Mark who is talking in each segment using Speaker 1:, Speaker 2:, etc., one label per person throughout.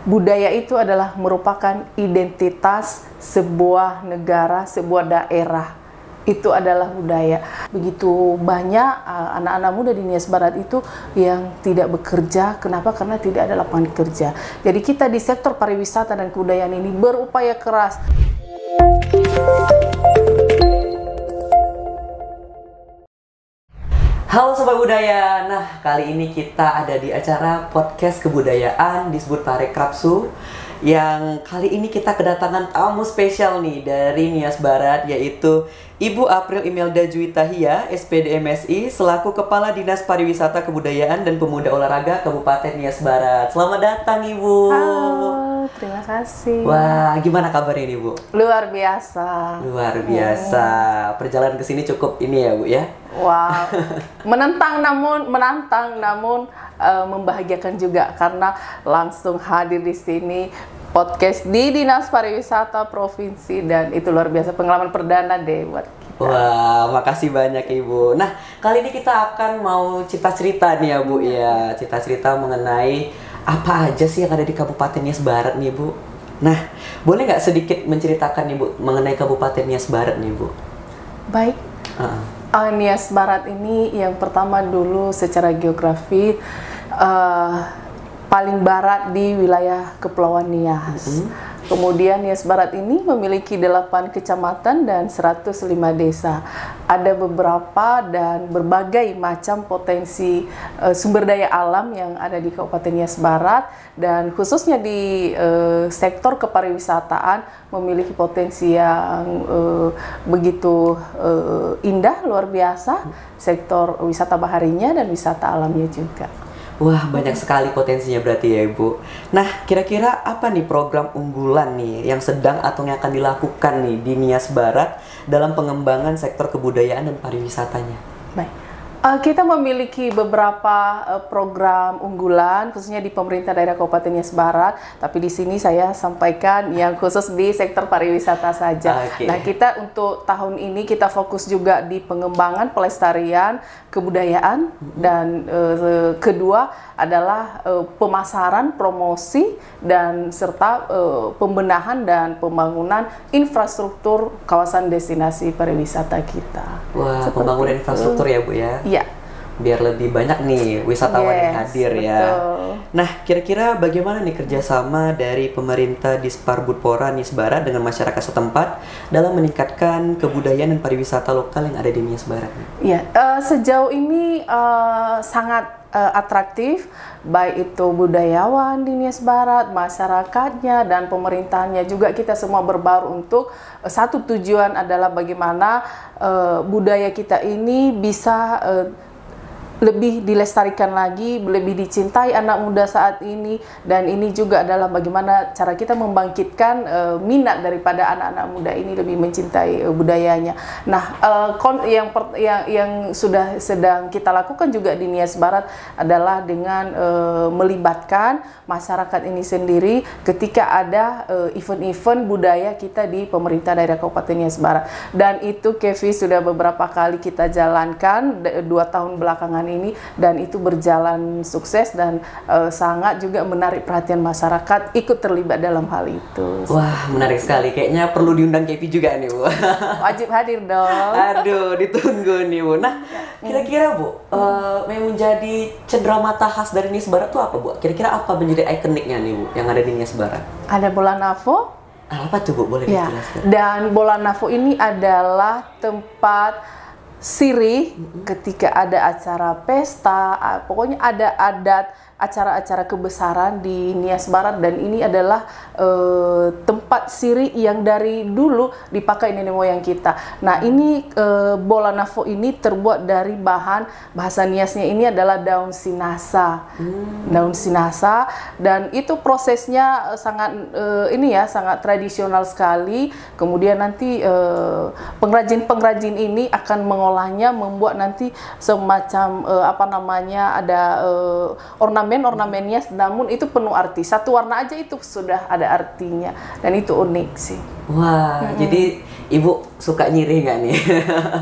Speaker 1: budaya itu adalah merupakan identitas sebuah negara, sebuah daerah. Itu adalah budaya. Begitu banyak anak-anak muda di Nias Barat itu yang tidak bekerja. Kenapa? Karena tidak ada lapangan kerja. Jadi kita di sektor pariwisata dan kebudayaan ini berupaya keras.
Speaker 2: Halo Sobat Budaya, nah kali ini kita ada di acara podcast kebudayaan disebut Parekrapsu. Yang kali ini kita kedatangan tamu spesial nih dari Nias Barat, yaitu Ibu April Imelda Juwitahia, SPD MSI, selaku Kepala Dinas Pariwisata Kebudayaan dan Pemuda Olahraga Kabupaten Nias Barat. Selamat datang Ibu.
Speaker 1: Halo, terima kasih.
Speaker 2: Wah, gimana kabarnya nih Bu?
Speaker 1: Luar biasa.
Speaker 2: Luar biasa. Perjalanan ke sini cukup ini ya Bu ya?
Speaker 1: Wow, menantang namun membahagiakan juga karena langsung hadir di sini podcast di Dinas Pariwisata Provinsi, dan itu luar biasa, pengalaman perdana deh buat kita.
Speaker 2: Wah, makasih banyak Ibu. Nah, kali ini kita akan mau cerita-cerita nih ya Bu ya, cerita-cerita mengenai apa aja sih yang ada di Kabupaten Nias Barat nih Bu. Nah, boleh nggak sedikit menceritakan nih Bu mengenai Kabupaten Nias Barat nih Bu?
Speaker 1: Baik. Nias Barat ini yang pertama dulu secara geografi paling barat di wilayah Kepulauan Nias. Kemudian Nias Barat ini memiliki 8 kecamatan dan 105 desa. Ada beberapa dan berbagai macam potensi sumber daya alam yang ada di Kabupaten Nias Barat, dan khususnya di sektor kepariwisataan memiliki potensi yang begitu indah, luar biasa, sektor wisata baharinya dan wisata alamnya juga.
Speaker 2: Wah, banyak sekali potensinya berarti ya Ibu. Nah, kira-kira apa nih program unggulan nih yang sedang atau yang akan dilakukan nih di Nias Barat dalam pengembangan sektor kebudayaan dan pariwisatanya?
Speaker 1: Baik. Kita memiliki beberapa program unggulan khususnya di pemerintah daerah Kabupaten Nias Barat, tapi di sini saya sampaikan yang khusus di sektor pariwisata saja.
Speaker 2: Okay.
Speaker 1: Nah, kita untuk tahun ini kita fokus juga di pengembangan pelestarian kebudayaan, dan kedua adalah pemasaran, promosi, dan serta pembenahan dan pembangunan infrastruktur kawasan destinasi pariwisata kita.
Speaker 2: Wah, pembangunan infrastruktur ya Bu ya?
Speaker 1: Iya.
Speaker 2: Biar lebih banyak nih wisatawan yang hadir ya.
Speaker 1: Betul.
Speaker 2: Nah, kira-kira bagaimana nih kerjasama dari pemerintah Disparbudpora Nias Barat dengan masyarakat setempat dalam meningkatkan kebudayaan dan pariwisata lokal yang ada di Nias Barat?
Speaker 1: Iya, sejauh ini sangat atraktif, baik itu budayawan di Nias Barat, masyarakatnya, dan pemerintahnya juga. Kita semua berbaur untuk satu tujuan adalah bagaimana budaya kita ini bisa lebih dilestarikan lagi, lebih dicintai anak muda saat ini, dan ini juga adalah bagaimana cara kita membangkitkan minat daripada anak-anak muda ini lebih mencintai budayanya. Nah, yang sudah sedang kita lakukan juga di Nias Barat adalah dengan melibatkan masyarakat ini sendiri ketika ada event-event budaya kita di pemerintah daerah Kabupaten Nias Barat, dan itu Kevi sudah beberapa kali kita jalankan 2 tahun belakangan ini, dan itu berjalan sukses dan sangat juga menarik perhatian masyarakat ikut terlibat dalam hal itu.
Speaker 2: Wah, menarik sekali. Kayaknya perlu diundang Kevi juga nih Bu.
Speaker 1: Wajib hadir dong.
Speaker 2: Aduh, ditunggu nih Bu. Nah, kira-kira Bu, yang menjadi cenderamata khas dari Nias Barat tuh apa Bu? Kira-kira apa menjadi ikoniknya nih Bu yang ada di Nias Barat?
Speaker 1: Ada Bola Nafo.
Speaker 2: Apa tuh Bu? Boleh
Speaker 1: Ya.
Speaker 2: dijelaskan?
Speaker 1: Dan Bola Nafo ini adalah tempat sirih ketika ada acara pesta, pokoknya ada adat acara-acara kebesaran di Nias Barat, dan ini adalah tempat sirih yang dari dulu dipakai nenek moyang kita. Nah, ini Bola Nafo ini terbuat dari bahan, bahasa Niasnya ini adalah daun sinasa. Daun sinasa, dan itu prosesnya sangat sangat tradisional sekali. Kemudian nanti pengrajin-pengrajin ini akan mengolahnya, membuat nanti semacam ada ornamennya, namun itu penuh arti. Satu warna aja itu sudah ada artinya, dan itu unik sih.
Speaker 2: Wah, jadi Ibu suka nyirih nggak nih?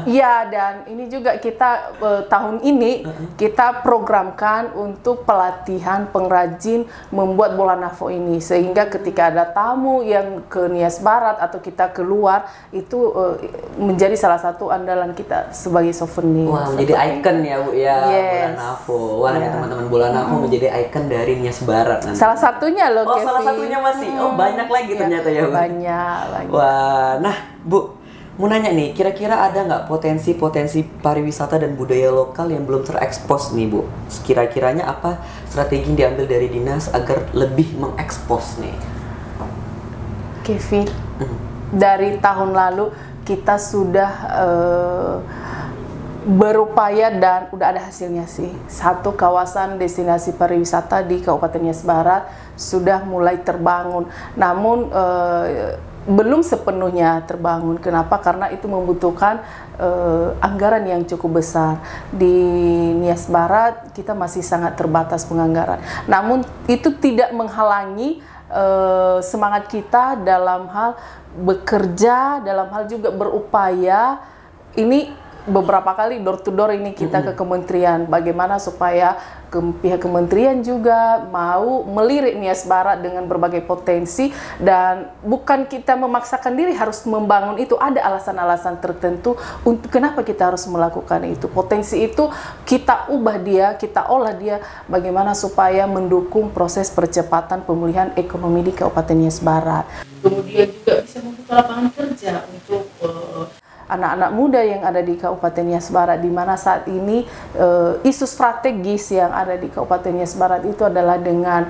Speaker 1: Iya, dan ini juga kita tahun ini kita programkan untuk pelatihan pengrajin membuat bola nafo ini, sehingga ketika ada tamu yang ke Nias Barat atau kita keluar itu menjadi salah satu andalan kita sebagai souvenir.
Speaker 2: Wah, menjadi ikon ya Bu ya, bola nafo. Wah, nih teman-teman, bola nafo menjadi ikon dari Nias Barat nanti.
Speaker 1: Salah satunya loh,
Speaker 2: Oh,
Speaker 1: Kevin.
Speaker 2: salah satunya masih. Oh, banyak lagi ternyata ya Bu.
Speaker 1: Banyak.
Speaker 2: Wah, nah Bu, mau nanya nih, kira-kira ada nggak potensi-potensi pariwisata dan budaya lokal yang belum terekspos nih Bu? Kira-kiranya apa strategi yang diambil dari dinas agar lebih mengekspos nih?
Speaker 1: Kevin, dari tahun lalu kita sudah berupaya dan udah ada hasilnya sih. Satu kawasan destinasi pariwisata di Kabupaten Nias Barat sudah mulai terbangun. Namun belum sepenuhnya terbangun. Kenapa? Karena itu membutuhkan anggaran yang cukup besar. Di Nias Barat kita masih sangat terbatas penganggaran. Namun itu tidak menghalangi semangat kita dalam hal bekerja, dalam hal juga berupaya. Ini beberapa kali door to door ini kita ke kementerian, bagaimana supaya pihak kementerian juga mau melirik Nias Barat dengan berbagai potensi, dan bukan kita memaksakan diri harus membangun itu, ada alasan-alasan tertentu untuk kenapa kita harus melakukan itu. Potensi itu kita ubah dia, kita olah dia bagaimana supaya mendukung proses percepatan pemulihan ekonomi di Kabupaten Nias Barat. Kemudian juga bisa membuka lapangan kerja untuk anak-anak muda yang ada di Kabupaten Nias Barat, di mana saat ini isu strategis yang ada di Kabupaten Nias Barat itu adalah dengan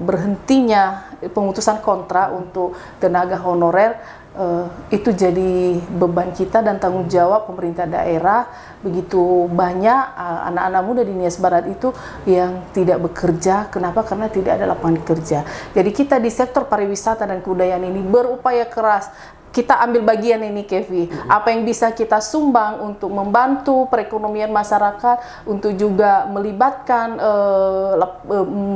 Speaker 1: berhentinya pemutusan kontrak untuk tenaga honorer. Itu jadi beban kita dan tanggung jawab pemerintah daerah. Begitu banyak anak-anak muda di Nias Barat itu yang tidak bekerja. Kenapa? Karena tidak ada lapangan kerja. Jadi kita di sektor pariwisata dan kebudayaan ini berupaya keras. Kita ambil bagian ini, Kevi. Apa yang bisa kita sumbang untuk membantu perekonomian masyarakat, untuk juga melibatkan,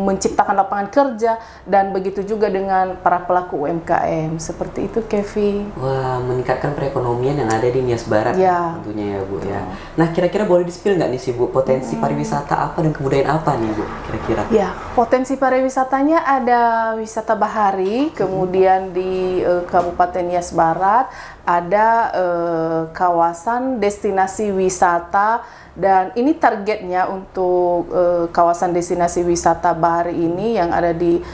Speaker 1: menciptakan lapangan kerja, dan begitu juga dengan para pelaku UMKM. Seperti itu, Kevi.
Speaker 2: Wah, meningkatkan perekonomian yang ada di Nias Barat
Speaker 1: ya,
Speaker 2: tentunya ya Bu ya. Nah, kira-kira boleh di-spill nggak nih sih Bu, potensi pariwisata apa dan kebudayaan apa nih Bu, kira-kira?
Speaker 1: Ya, potensi pariwisatanya ada wisata bahari, kemudian di Kabupaten Nias Barat ada kawasan destinasi wisata, dan ini targetnya untuk kawasan destinasi wisata bahari ini yang ada di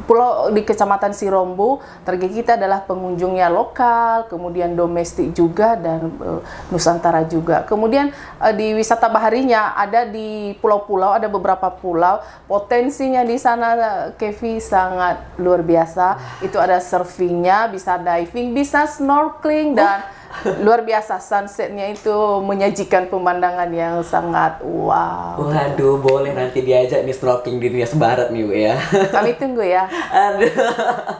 Speaker 1: pulau di Kecamatan Sirombo. Target kita adalah pengunjungnya lokal, kemudian domestik juga, dan Nusantara juga. Kemudian di wisata baharinya ada di pulau-pulau, ada beberapa pulau. Potensinya di sana, Kevi, sangat luar biasa. Itu ada surfingnya, bisa diving, bisa snorkeling, dan luar biasa sunsetnya itu menyajikan pemandangan yang sangat wow.
Speaker 2: Waduh, boleh nanti diajak nih snorkeling di Nias Barat nih Bu ya.
Speaker 1: Kami tunggu ya.
Speaker 2: Aduh.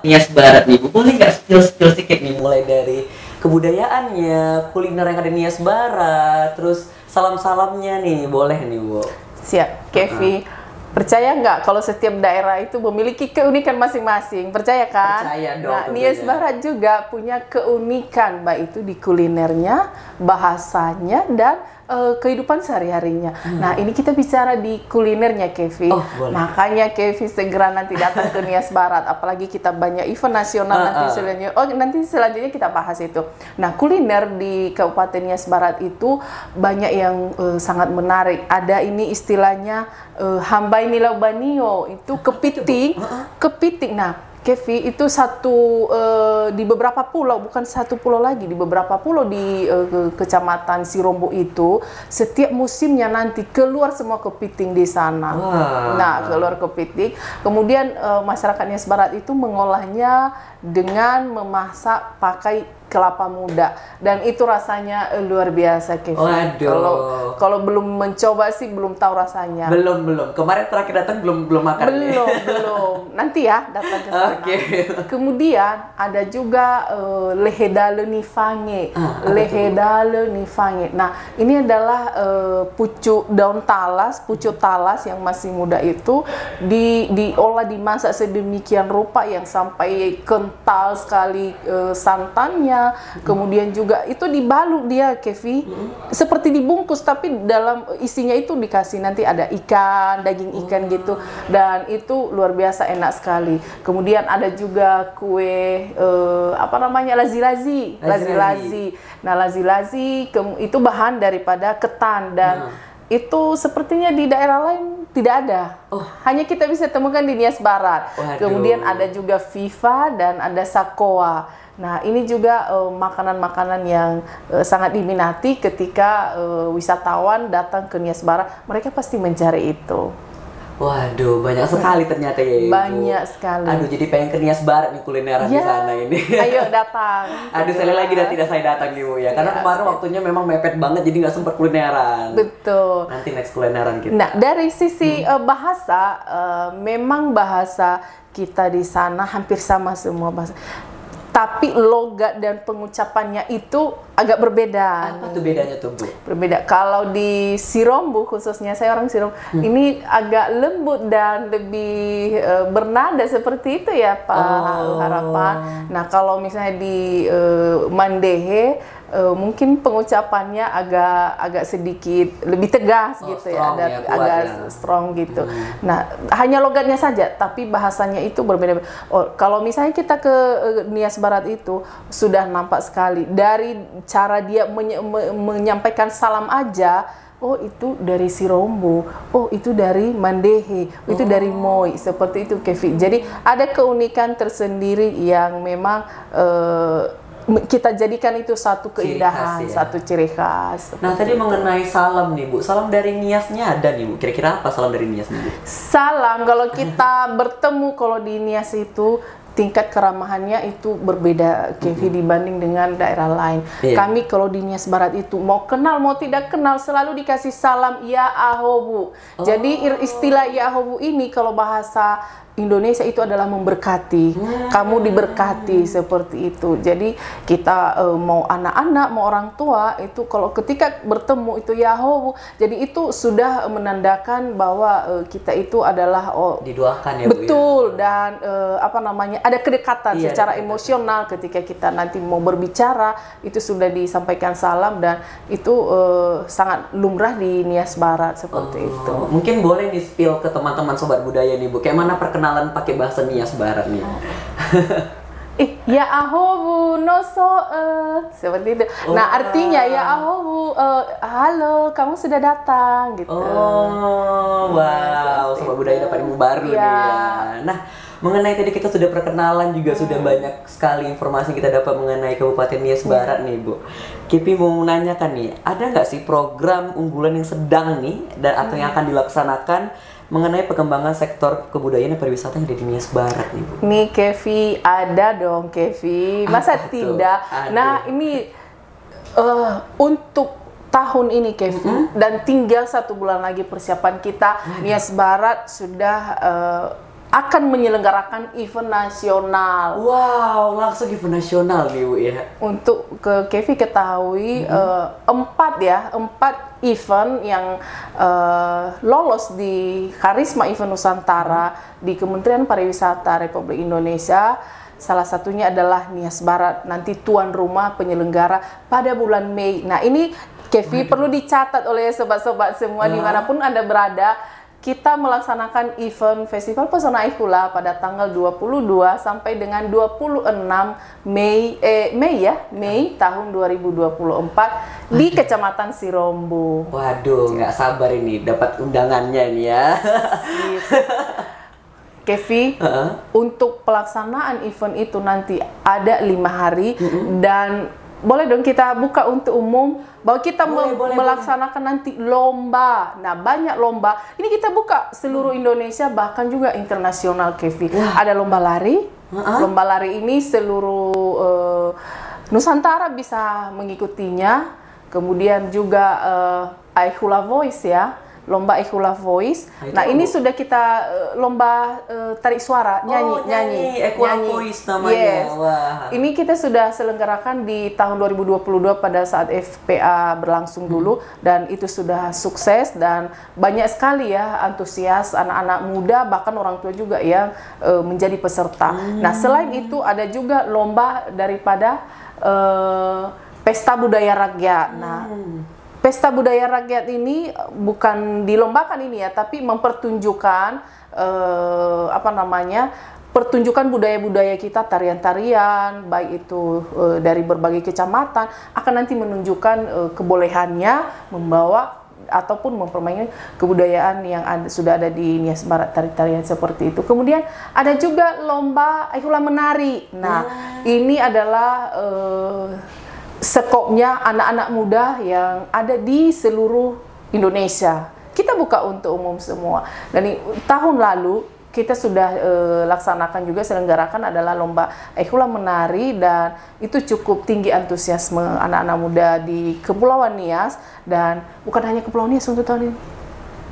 Speaker 2: Nias Barat nih Bu, boleh nggak skill-skill sedikit nih, mulai dari kebudayaannya, kuliner yang ada di Nias Barat, terus salam-salamnya nih, boleh nih Bu.
Speaker 1: Siap, Kevi. Percaya nggak kalau setiap daerah itu memiliki keunikan masing-masing? Percaya kan?
Speaker 2: Percaya dong.
Speaker 1: Nah, Nias Barat juga punya keunikan, baik itu di kulinernya, bahasanya, dan kehidupan sehari-harinya. Nah, ini kita bicara di kulinernya, Kevi. Makanya Kevi segera nanti datang ke Nias Barat. Apalagi kita banyak event nasional nanti selanjutnya. Nanti selanjutnya kita bahas itu. Nah, kuliner di Kabupaten Nias Barat itu banyak yang sangat menarik. Ada ini istilahnya Hambai Nilau Banio, itu kepiting. Kepiting. Nah, Kevi, itu satu di beberapa pulau, bukan satu pulau lagi, di beberapa pulau di Kecamatan Sirombo itu setiap musimnya nanti keluar semua kepiting di sana. Nah, keluar kepiting. Kemudian masyarakat Nias Barat itu mengolahnya dengan memasak pakai kelapa muda, dan itu rasanya luar biasa, Kevi. Kalau belum mencoba sih belum tahu rasanya.
Speaker 2: Belum. Kemarin terakhir datang belum makan.
Speaker 1: Belum. Nanti ya datang ke sana. Kemudian ada juga lehedale nifange. Lehedale nifange. Nah, ini adalah pucuk daun talas, pucuk talas yang masih muda itu diolah, dimasak sedemikian rupa yang sampai kental sekali santannya, bumbunya, kemudian juga itu dibalut dia, Kevi, seperti dibungkus, tapi dalam isinya itu dikasih nanti ada ikan, daging ikan gitu, dan itu luar biasa enak sekali. Kemudian ada juga kue apa namanya, lazi-lazi. Nah, lazi-lazi itu bahan daripada ketan, dan itu sepertinya di daerah lain tidak ada. Hanya kita bisa temukan di Nias Barat. Kemudian ada juga Viva dan ada Sakoa. Nah, ini juga makanan-makanan yang sangat diminati ketika wisatawan datang ke Nias Barat. Mereka pasti mencari itu.
Speaker 2: Waduh, banyak sekali ternyata ya, Ibu.
Speaker 1: Banyak sekali.
Speaker 2: Aduh, jadi pengen ke Nias Barat nih kulineran di sana ini.
Speaker 1: Ayo datang.
Speaker 2: Aduh, sekali lagi tidak saya datang nih, Bu ya. Karena kemarin waktunya memang mepet banget, jadi nggak sempat kulineran.
Speaker 1: Betul.
Speaker 2: Nanti next kulineran kita.
Speaker 1: Nah, dari sisi bahasa, memang bahasa kita di sana hampir sama semua bahasa. Tapi logat dan pengucapannya itu agak berbeda.
Speaker 2: Apa tuh bedanya tuh, Bu?
Speaker 1: Berbeda. Kalau di Sirombo, khususnya saya orang Sirombo, ini agak lembut dan lebih bernada seperti itu ya, Pak Harapan. Nah, kalau misalnya di Mandehe, mungkin pengucapannya agak sedikit lebih tegas gitu ya, agak strong gitu. Nah, hanya logatnya saja, tapi bahasanya itu berbeda. Kalau misalnya kita ke Nias Barat itu sudah nampak sekali dari cara dia menyampaikan salam aja. Oh, itu dari Sirombo. Oh, itu dari Mandehe. Itu dari Moi. Seperti itu, Kevi. Jadi ada keunikan tersendiri yang memang kita jadikan itu satu keindahan, satu ciri khas.
Speaker 2: Nah, tadi mengenai salam nih, Bu. Salam dari Niasnya ada nih, Bu. Kira-kira apa salam dari Nias nih, Bu?
Speaker 1: Salam, kalau kita bertemu kalau di Nias itu tingkat keramahannya itu berbeda, Kevi, dibanding dengan daerah lain. Kami kalau di Nias Barat itu mau kenal mau tidak kenal selalu dikasih salam ya ahobu. Jadi istilah ya ahobu ini kalau bahasa Indonesia itu adalah memberkati. Kamu diberkati seperti itu. Jadi kita mau anak-anak mau orang tua itu kalau ketika bertemu itu Yahobu, jadi itu sudah menandakan bahwa kita itu adalah
Speaker 2: didoakan ya,
Speaker 1: betul,
Speaker 2: Bu, ya?
Speaker 1: Dan apa namanya, ada kedekatan secara emosional ketika kita nanti mau berbicara itu sudah disampaikan salam, dan itu sangat lumrah di Nias Barat seperti itu.
Speaker 2: Mungkin boleh di-spill ke teman-teman sobat budaya nih, Bu. Kayak mana perkenalan pakai bahasa Nias Barat nih?
Speaker 1: Ya ahobu noso seperti itu. Nah, artinya ya ahobu halo, kamu sudah datang gitu.
Speaker 2: Wow, sobat budaya dapat ilmu baru nih ya. Nah, mengenai tadi kita sudah perkenalan juga sudah banyak sekali informasi kita dapat mengenai Kabupaten Nias Barat nih, Bu. Kipi mau menanyakan nih, ada nggak sih program unggulan yang sedang nih dan atau yang akan dilaksanakan mengenai pengembangan sektor kebudayaan dan pariwisata yang ada di Nias Barat nih, Bu?
Speaker 1: Nih, Kevi, ada dong, Kevi. Masa tidak? Nah, ini untuk tahun ini, Kevi, dan tinggal 1 bulan lagi persiapan kita. Nias Barat sudah akan menyelenggarakan event nasional.
Speaker 2: Wow, langsung event nasional nih, Bu ya. Untuk
Speaker 1: Kevi ketahui 4 event yang lolos di Karisma Event Nusantara di Kementerian Pariwisata Republik Indonesia. Salah satunya adalah Nias Barat, nanti tuan rumah penyelenggara pada bulan Mei. Nah, ini Kevi perlu dicatat oleh sobat-sobat semua dimanapun Anda berada. Kita melaksanakan event Festival Pesona Ihula pada tanggal 22 sampai dengan 26 Mei tahun 2024 di Kecamatan Sirombo.
Speaker 2: Waduh, nggak sabar ini dapat undangannya nih ya.
Speaker 1: Kevi, untuk pelaksanaan event itu nanti ada 5 hari dan boleh dong kita buka untuk umum bahwa kita melaksanakan nanti lomba. Nah, banyak lomba. Ini kita buka seluruh Indonesia bahkan juga internasional, Kevi. Ada lomba lari. Lomba lari ini seluruh Nusantara bisa mengikutinya. Kemudian juga Ihula Voice ya. lomba Ekula Voice. Nah, ini sudah kita lomba tarik suara, nyanyi.
Speaker 2: Ekula Voice namanya.
Speaker 1: Yes.
Speaker 2: Wah.
Speaker 1: Ini kita sudah selenggarakan di tahun 2022 pada saat FPA berlangsung dulu, dan itu sudah sukses dan banyak sekali ya antusias anak-anak muda bahkan orang tua juga yang menjadi peserta. Nah, selain itu ada juga lomba daripada pesta budaya rakyat. Nah, pesta budaya rakyat ini bukan dilombakan ini ya, tapi mempertunjukkan pertunjukan budaya-budaya kita, tarian-tarian, baik itu dari berbagai kecamatan, akan nanti menunjukkan kebolehannya membawa ataupun mempermainkan kebudayaan yang sudah ada di Nias Barat, tari-tarian seperti itu. Kemudian ada juga lomba Ekula Menari. Nah, ini adalah skopnya anak-anak muda yang ada di seluruh Indonesia. Kita buka untuk umum semua. Dan tahun lalu kita sudah laksanakan juga, selenggarakan adalah lomba Ekula Menari, dan itu cukup tinggi antusiasme anak-anak muda di Kepulauan Nias, dan bukan hanya Kepulauan Nias untuk tahun ini,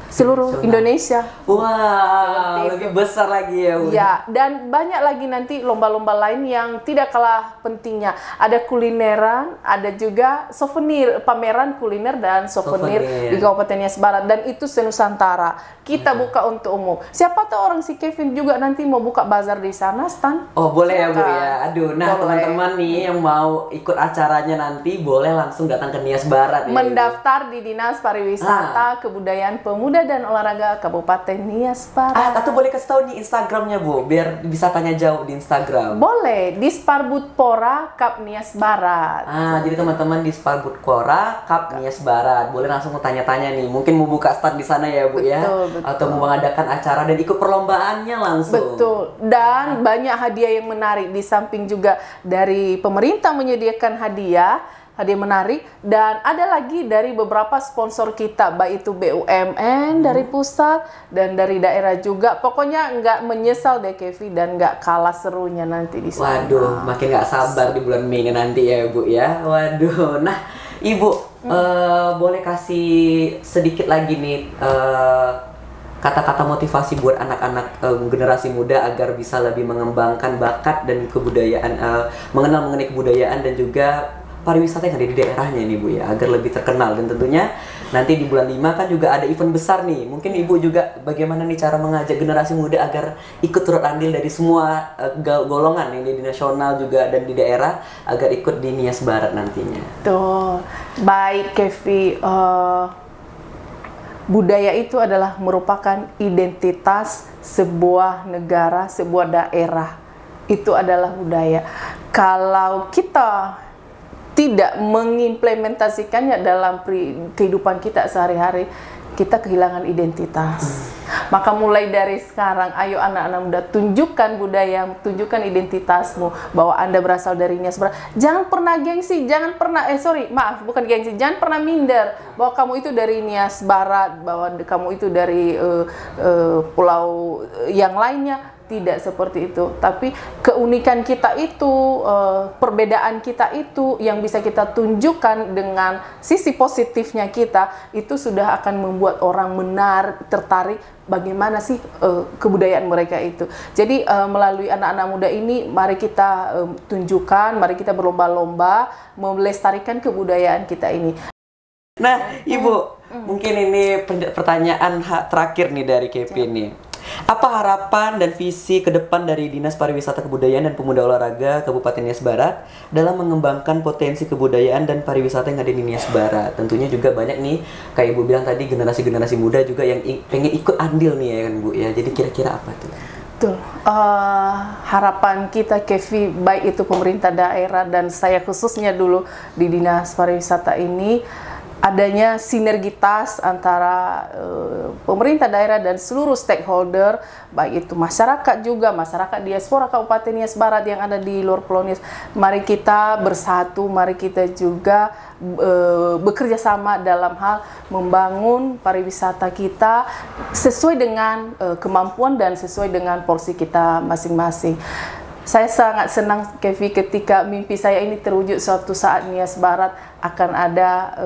Speaker 1: seluruh Indonesia.
Speaker 2: Wah, lebih besar lagi ya, Bu.
Speaker 1: Ya, dan banyak lagi nanti lomba-lomba lain yang tidak kalah pentingnya. Ada kulineran, ada juga souvenir, pameran kuliner dan souvenir di Kabupaten Nias Barat, dan itu senusantara. Kita buka untuk umum. Siapa tahu orang si Kevin juga nanti mau buka bazar di sana, Stan.
Speaker 2: Oh, boleh ya, Bu ya. Aduh, nah teman-teman nih yang mau ikut acaranya nanti boleh langsung datang ke Nias Barat ya.
Speaker 1: Mendaftar di Dinas Pariwisata, Kebudayaan Pemuda dan Olahraga Kabupaten Nias Barat.
Speaker 2: Atau boleh kasih tahu nih Instagramnya, Bu, biar bisa tanya jawab di Instagram.
Speaker 1: Boleh, di Sparbudpora Kap Nias Barat.
Speaker 2: Jadi teman-teman di Sparbudpora Kap Nias Barat boleh langsung mau tanya-tanya nih. Mungkin mau buka stand di sana ya, Bu, ya.
Speaker 1: Betul.
Speaker 2: Atau mau mengadakan acara dan ikut perlombaannya langsung.
Speaker 1: Betul. Dan banyak hadiah yang menarik, di samping juga dari pemerintah menyediakan hadiah menarik, dan ada lagi dari beberapa sponsor kita, baik itu BUMN dari pusat dan dari daerah juga. Pokoknya nggak menyesal deh Kevi, dan nggak kalah serunya nanti di sana.
Speaker 2: Waduh, makin nggak sabar di bulan Mei ini nanti ya, Bu ya. Waduh, nah Ibu boleh kasih sedikit lagi nih kata-kata motivasi buat anak-anak generasi muda agar bisa lebih mengembangkan bakat dan kebudayaan, mengenal mengenai kebudayaan dan juga pariwisata yang ada di daerahnya ini, Bu ya, agar lebih terkenal. Dan tentunya nanti di bulan 5 kan juga ada event besar nih. Mungkin Ibu juga bagaimana nih cara mengajak generasi muda agar ikut turut andil dari semua golongan yang di nasional juga dan di daerah, agar ikut di Nias Barat nantinya.
Speaker 1: Tuh, baik Kevi, budaya itu adalah merupakan identitas sebuah negara, sebuah daerah. Itu adalah budaya. Kalau kita tidak mengimplementasikannya dalam kehidupan kita sehari-hari, kita kehilangan identitas. Maka mulai dari sekarang, ayo anak-anak muda, tunjukkan budaya, tunjukkan identitasmu, bahwa Anda berasal dari Nias Barat. Jangan pernah gengsi, jangan pernah, bukan gengsi, jangan pernah minder bahwa kamu itu dari Nias Barat, bahwa kamu itu dari pulau yang lainnya. Tidak seperti itu, tapi keunikan kita itu, perbedaan kita itu yang bisa kita tunjukkan dengan sisi positifnya kita, itu sudah akan membuat orang tertarik bagaimana sih kebudayaan mereka itu. Jadi melalui anak-anak muda ini, mari kita tunjukkan, mari kita berlomba-lomba melestarikan kebudayaan kita ini.
Speaker 2: Nah, Ibu, mungkin ini pertanyaan terakhir nih dari Kevin nih. Apa harapan dan visi ke depan dari Dinas Pariwisata Kebudayaan dan Pemuda Olahraga Kabupaten Nias Barat dalam mengembangkan potensi kebudayaan dan pariwisata yang ada di Nias Barat? Tentunya juga banyak nih, kayak Ibu bilang tadi, generasi-generasi muda juga yang pengen ikut andil nih ya kan, Bu ya. Jadi kira-kira apa tuh?
Speaker 1: Betul. Harapan kita, Kevi, baik itu pemerintah daerah dan saya khususnya dulu di Dinas Pariwisata ini, adanya sinergitas antara pemerintah daerah dan seluruh stakeholder, baik itu masyarakat juga, masyarakat diaspora Kabupaten Nias Barat yang ada di luar Pulau Nias. Mari kita bersatu, mari kita juga bekerja sama dalam hal membangun pariwisata kita sesuai dengan kemampuan dan sesuai dengan porsi kita masing-masing. Saya sangat senang, Kevi, ketika mimpi saya ini terwujud suatu saat Nias Barat akan ada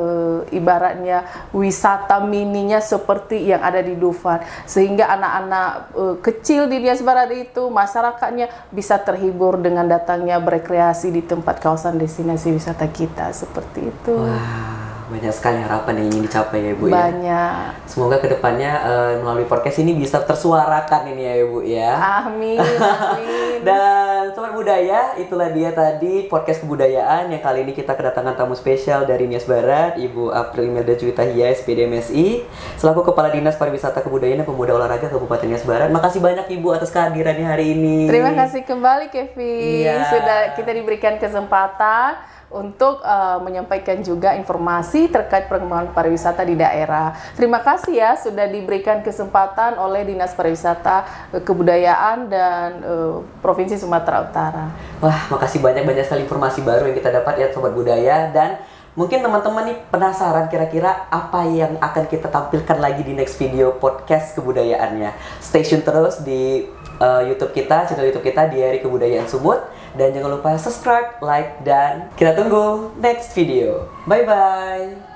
Speaker 1: ibaratnya wisata mininya seperti yang ada di Dufan. Sehingga anak-anak kecil di Nias Barat itu, masyarakatnya bisa terhibur dengan datangnya berekreasi di tempat kawasan destinasi wisata kita. Seperti itu.
Speaker 2: Wah, banyak sekali harapan yang ingin dicapai ya Ibu ya.
Speaker 1: Banyak.
Speaker 2: Semoga kedepannya melalui podcast ini bisa tersuarakan ini ya Ibu ya.
Speaker 1: Amin, amin.
Speaker 2: Dan Sobat Budaya, itulah dia tadi podcast kebudayaan yang kali ini kita kedatangan tamu spesial dari Nias Barat, Ibu April Imelda Juwita Hia, SPD MSI, selaku Kepala Dinas Pariwisata Kebudayaan dan Pemuda Olahraga Kabupaten Nias Barat. Makasih banyak Ibu atas kehadirannya hari ini.
Speaker 1: Terima kasih kembali, Kevi.
Speaker 2: Iya.
Speaker 1: Sudah kita diberikan kesempatan untuk menyampaikan juga informasi terkait perkembangan pariwisata di daerah. Terima kasih ya sudah diberikan kesempatan oleh Dinas Pariwisata Kebudayaan dan Provinsi Sumatera Utara.
Speaker 2: Wah, makasih banyak sekali informasi baru yang kita dapat ya Sobat Budaya. Dan mungkin teman-teman nih penasaran kira-kira apa yang akan kita tampilkan lagi di next video podcast kebudayaannya. Stay tune terus di YouTube kita, channel YouTube kita Diari Kebudayaan Sumut. Dan jangan lupa subscribe, like, dan kita tunggu next video. Bye-bye.